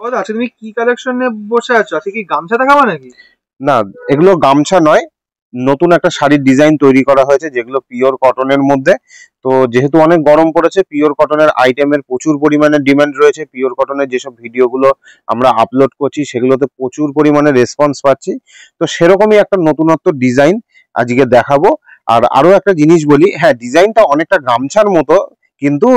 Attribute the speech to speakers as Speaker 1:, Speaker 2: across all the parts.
Speaker 1: ও আচ্ছা, তুমি কি কালেকশন নিয়ে বসে আছো? আজকে কি গামছা দেখাবো নাকি?
Speaker 2: না, এগুলো গামছা নয়, নতুন একটা শাড়ির ডিজাইন তৈরি করা হয়েছে যেগুলো পিওর কটনের মধ্যে। তো যেহেতু অনেক গরম পড়েছে, পিওর কটনের আইটেমের প্রচুর পরিমাণে ডিমান্ড রয়েছে। পিওর কটনের যেসব ভিডিওগুলো আমরা আপলোড করছি সেগুলোতে প্রচুর পরিমাণে রেসপন্স পাচ্ছি। তো সেরকমই একটা নতুনত্ব ডিজাইন আজকে দেখাবো। আর আরো একটা জিনিস বলি, হ্যাঁ ডিজাইনটা অনেকটা গামছার মতো, কিন্তু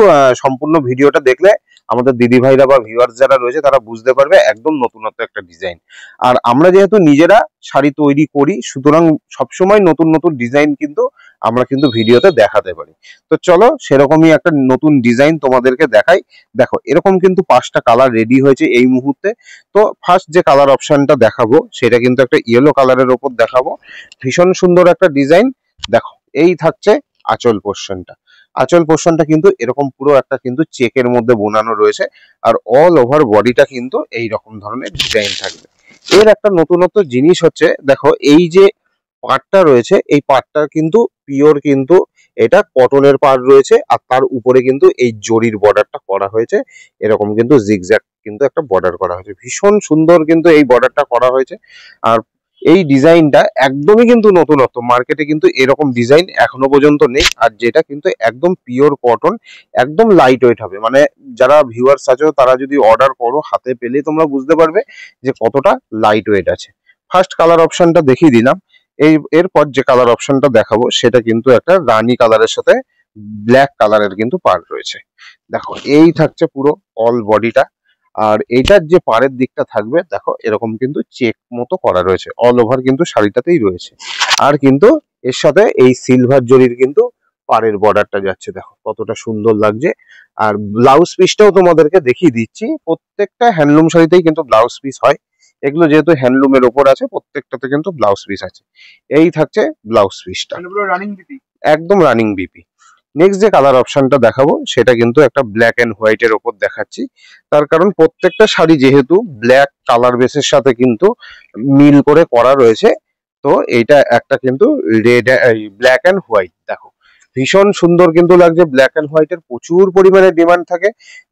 Speaker 2: সম্পূর্ণ ভিডিওটা দেখলে আমাদের দিদি ভাইরা বা ভিউয়ার্স যারা রয়েছে তারা বুঝতে পারবে একদম নতুনত্ব একটা ডিজাইন। আর আমরা যেহেতু নিজেরা শাড়ি তৈরি করি, সুতরাং সবসময় নতুন নতুন ডিজাইন কিন্তু আমরা কিন্তু ভিডিওতে দেখাতে পারি। তো চলো সেরকমই একটা নতুন ডিজাইন তোমাদেরকে দেখাই। দেখো এরকম কিন্তু 5টা কালার রেডি হয়েছে এই মুহূর্তে। তো ফার্স্ট যে কালার অপশনটা দেখাবো সেটা কিন্তু একটা ইয়েলো কালারের ওপর দেখাবো। ভীষণ সুন্দর একটা ডিজাইন। দেখো এই থাকছে আঁচল পোর্শনটা। আঁচল পোর্শনটা কিন্তু এরকম পুরো একটা কিন্তু চেকের মধ্যে বোনানো রয়েছে। আর অল ওভার বডিটা কিন্তু এই রকম ধরনের ডিজাইন থাকবে। এর একটা নতুনত্ব জিনিস হচ্ছে, দেখো এই যে পাড়টা রয়েছে এই পাড়টা কিন্তু পিওর, কিন্তু এটা কটনের পাড় রয়েছে। আর তার উপরে কিন্তু এই জরির বর্ডারটা করা হয়েছে। এরকম কিন্তু জিগজ্যাগ কিন্তু একটা বর্ডার করা হয়েছে, ভীষণ সুন্দর কিন্তু এই বর্ডারটা করা হয়েছে। আর এই ডিজাইনটা একদমই কিন্তু নতুনত্ব, মার্কেটে কিন্তু এরকম ডিজাইন এখনো পর্যন্ত নেই। আর যেটা কিন্তু একদম পিওর কটন, একদম লাইট ওয়েট হবে। মানে যারা ভিউয়ার্স আছো তারা যদি অর্ডার করো, হাতে পেলে তোমরা বুঝতে পারবে যে কতটা লাইট ওয়েট আছে। ফার্স্ট কালার অপশনটা দেখিয়ে দিলাম। এরপর যে কালার অপশনটা দেখাবো সেটা কিন্তু একটা রানী কালারের সাথে ব্ল্যাক কালারের কিন্তু পাড় রয়েছে। দেখো এই থাকছে পুরো অল বডিটা। আর এইটার যে পাড়ের দিকটা থাকবে দেখো এরকম কিন্তু চেক মতো করা রয়েছে, অল ওভার কিন্তু শাড়িটাতেই রয়েছে। আর কিন্তু এর সাথে এই সিলভার জরির কিন্তু পাড়ের বর্ডারটা যাচ্ছে, দেখো কতটা সুন্দর লাগছে। আর ব্লাউজ পিসটাও তোমাদেরকে দেখিয়ে দিচ্ছি। প্রত্যেকটা হ্যান্ডলুম শাড়িতেই কিন্তু ব্লাউজ পিস হয়। এগুলো যেহেতু হ্যান্ডলুমের ওপর আছে প্রত্যেকটাতে কিন্তু ব্লাউজ পিস আছে। এই থাকছে ব্লাউজ পিসটা,
Speaker 1: মানে পুরো রানিং বিপি।
Speaker 2: একদম রানিং বিপি। নেক্সট যে কালার অপশনটা দেখাবো সেটা কিন্তু একটা ব্ল্যাক এন্ড হোয়াইট এর ওপর দেখাচ্ছি। তার কারণ প্রত্যেকটা শাড়ি যেহেতু ব্ল্যাক কালার বেসের সাথে কিন্তু মিল করে করা রয়েছে। তো এইটা একটা কিন্তু রেড, ব্ল্যাক এন্ড হোয়াইট। দেখো ভীষণ সুন্দর কিন্তু লাগছে। ব্ল্যাক এন্ড হোয়াইটের প্রচুর পরিমাণে ডিমান্ড থাকে।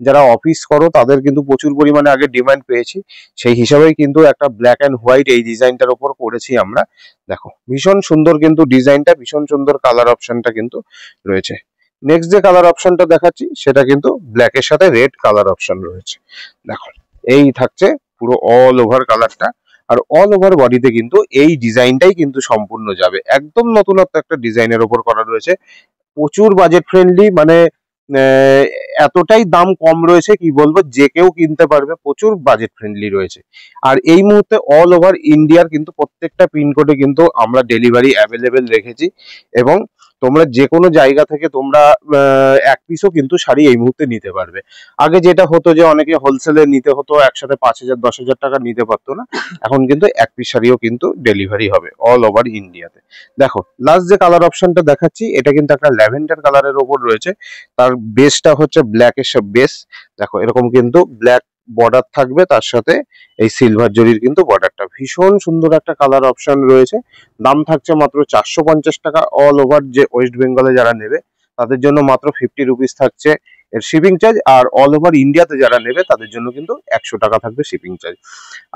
Speaker 2: যারা অফিস করো তাদের কিন্তু প্রচুর পরিমাণে আগে ডিমান্ড পেয়েছি, সেই হিসাবেই কিন্তু একটা ব্ল্যাক এন্ড হোয়াইট এই ডিজাইনটার ওপর করেছি আমরা। দেখো ভীষণ সুন্দর কিন্তু ডিজাইনটা, ভীষণ সুন্দর কালার অপশনটা কিন্তু রয়েছে। নেক্সট যে কালার অপশনটা দেখাচ্ছি সেটা কিন্তু ব্ল্যাক এর সাথে রেড কালার অপশন রয়েছে। দেখো এই থাকছে পুরো অল ওভার কালারটা। আর অল ওভার বডিতে কিন্তু এই ডিজাইনটাই কিন্তু সম্পূর্ণ যাবে, একদম নতুনত্ব একটা ডিজাইনের ওপর করা রয়েছে। প্রচুর বাজেট ফ্রেন্ডলি, মানে আহ, এতটাই দাম কম রয়েছে কি বলবো, যে কেউ কিনতে পারবে, প্রচুর বাজেট ফ্রেন্ডলি রয়েছে। আর এই মুহূর্তে অল ওভার ইন্ডিয়ার কিন্তু প্রত্যেকটা পিনকোডে কিন্তু আমরা ডেলিভারি অ্যাভেলেবেল রেখেছি। এবং তোমরা যে কোনো জায়গা থেকে তোমরা এক পিসও কিন্তু শাড়ি এই মুহূর্তে নিতে পারবে। আগে যেটা হতো যে অনেকে হোলসেলে নিতে হতো, একসাথে 5,000 10,000 টাকা নিতে পারতো না। এখন কিন্তু এক পিস শাড়িও কিন্তু ডেলিভারি হবে অল ওভার ইন্ডিয়াতে। দেখো লাস্ট যে কালার অপশনটা দেখাচ্ছি এটা কিন্তু একটা ল্যাভেন্ডার কালারের ওপর রয়েছে। তার বেসটা হচ্ছে ব্ল্যাক এর বেস। দেখো এরকম কিন্তু ব্ল্যাক বর্ডার থাকবে, তার সাথে এই সিলভার জরির কিন্তু বর্ডারটা। ভীষণ সুন্দর একটা কালার অপশন রয়েছে। দাম থাকছে মাত্র 450 টাকা। অল ওভার যে ওয়েস্ট বেঙ্গলে যারা নেবে তাদের জন্য মাত্র 50 রুপিস থাকছে এর শিপিং চার্জ। আর অল ওভার ইন্ডিয়াতে যারা নেবে তাদের জন্য কিন্তু 100 টাকা থাকবে শিপিং চার্জ।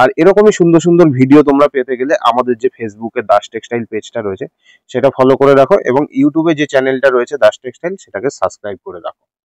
Speaker 2: আর এরকমই সুন্দর সুন্দর ভিডিও তোমরা পেতে গেলে আমাদের যে ফেসবুকে দাস টেক্সটাইল পেজটা রয়েছে সেটা ফলো করে রাখো, এবং ইউটিউবে যে চ্যানেলটা রয়েছে দাস টেক্সটাইল সেটাকে সাবস্ক্রাইব করে রাখো।